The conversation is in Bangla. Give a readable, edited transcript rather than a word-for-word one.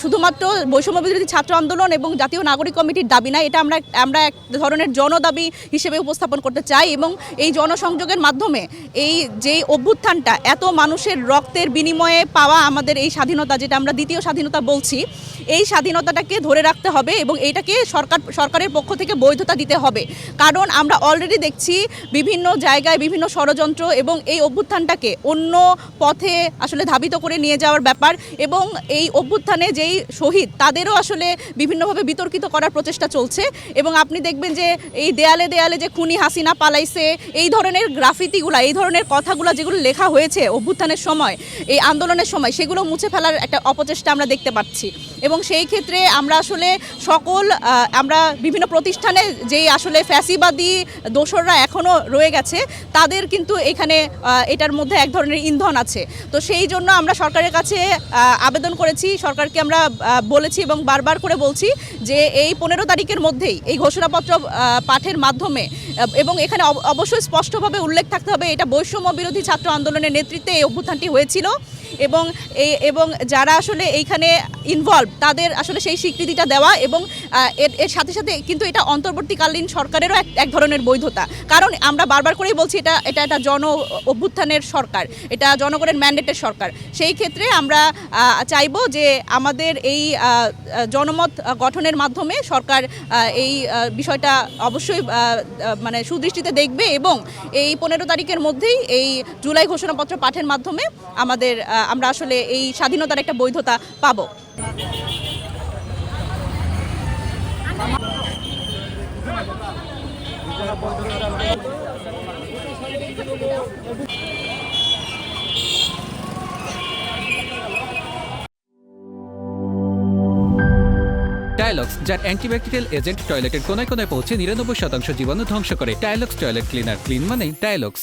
শুধুমাত্র বৈষম্য বিরোধী ছাত্র আন্দোলন এবং জাতীয় নাগরিক কমিটির দাবি না, এটা আমরা এক ধরনের জনদাবি হিসেবে উপস্থাপন করতে চাই। এবং এই জনসংযোগের মাধ্যমে এই যেই অভ্যুত্থানটা এত মানুষের রক্তের বিনিময়ে পাওয়া আমাদের এই স্বাধীনতা, যেটা আমরা দ্বিতীয় স্বাধীনতা বলছি, এই স্বাধীনতাটাকে ধরে রাখতে হবে এবং এইটাকে সরকারের পক্ষ থেকে বৈধতা দিতে হবে। কারণ আমরা অলরেডি দেখছি বিভিন্ন জায়গায় বিভিন্ন ষড়যন্ত্র এবং এই অভ্যুত্থানটাকে অন্য পথে আসলে ধাবিত করে নিয়ে যাওয়ার ব্যাপার, এবং এই অভ্যুত্থানে যেই শহীদ তাদেরও আসলে বিভিন্নভাবে বিতর্কিত করার প্রচেষ্টা চলছে। এবং আপনি দেখবেন যে এই দেয়ালে দেয়ালে যে খুনি হাসিনা পালাইছে, এই ধরনের গ্রাফিতিগুলা, এই ধরনের কথাগুলো যেগুলো লেখা হয়েছে অভ্যুত্থানের সময়, এই আন্দোলনের সময়, সেগুলো মুছে ফেলার একটা অপচেষ্টা আমরা দেখতে পাচ্ছি। এবং সেই ক্ষেত্রে আমরা আসলে আমরা বিভিন্ন প্রতিষ্ঠানে যেই আসলে ফ্যাসিবাদী দোসররা এখনও রয়ে গেছে, তাদের কিন্তু এখানে এটার মধ্যে এক ধরনের ইন্ধন আছে। তো সেই জন্য আমরা সরকারের কাছে আবেদন করেছি, সরকারকে আমরা বলেছি এবং বারবার করে বলছি যে এই 15 তারিখের মধ্যেই এই ঘোষণাপত্র পাঠের মাধ্যমে, এবং এখানে অবশ্যই স্পষ্টভাবে উল্লেখ থাকতে হবে এটা বৈষম্য বিরোধী ছাত্র আন্দোলনের নেতৃত্বে এই অভ্যুত্থানটি হয়েছিল, এবং যারা আসলে এইখানে ইনভলভ তাদের আসলে সেই স্বীকৃতিটা দেওয়া, এবং এর সাথে সাথে কিন্তু এটা অন্তর্বর্তীকালীন সরকারেরও এক ধরনের বৈধতা। কারণ আমরা বারবার করেই বলছি এটা একটা অভ্যুত্থানের সরকার, এটা জনগণের ম্যান্ডেটের সরকার। সেই ক্ষেত্রে আমরা চাইবো যে আমাদের এই জনমত গঠনের মাধ্যমে সরকার এই বিষয়টা অবশ্যই মানে সুদৃষ্টিতে দেখবে, এবং এই 15 তারিখের মধ্যেই এই জুলাই ঘোষণাপত্র পাঠের মাধ্যমে আমরা আসলে এই স্বাধীনতার একটা বৈধতা পাবো। টাইলক্স, যার অ্যান্টিব্যাকটেরিয়াল এজেন্ট টয়লেটের কোনায় কোনায় পৌঁছে 99% জীবাণু ধ্বংস করে। টাইলক্স টয়লেট ক্লিনার, ক্লিন মানে টাইলক্স।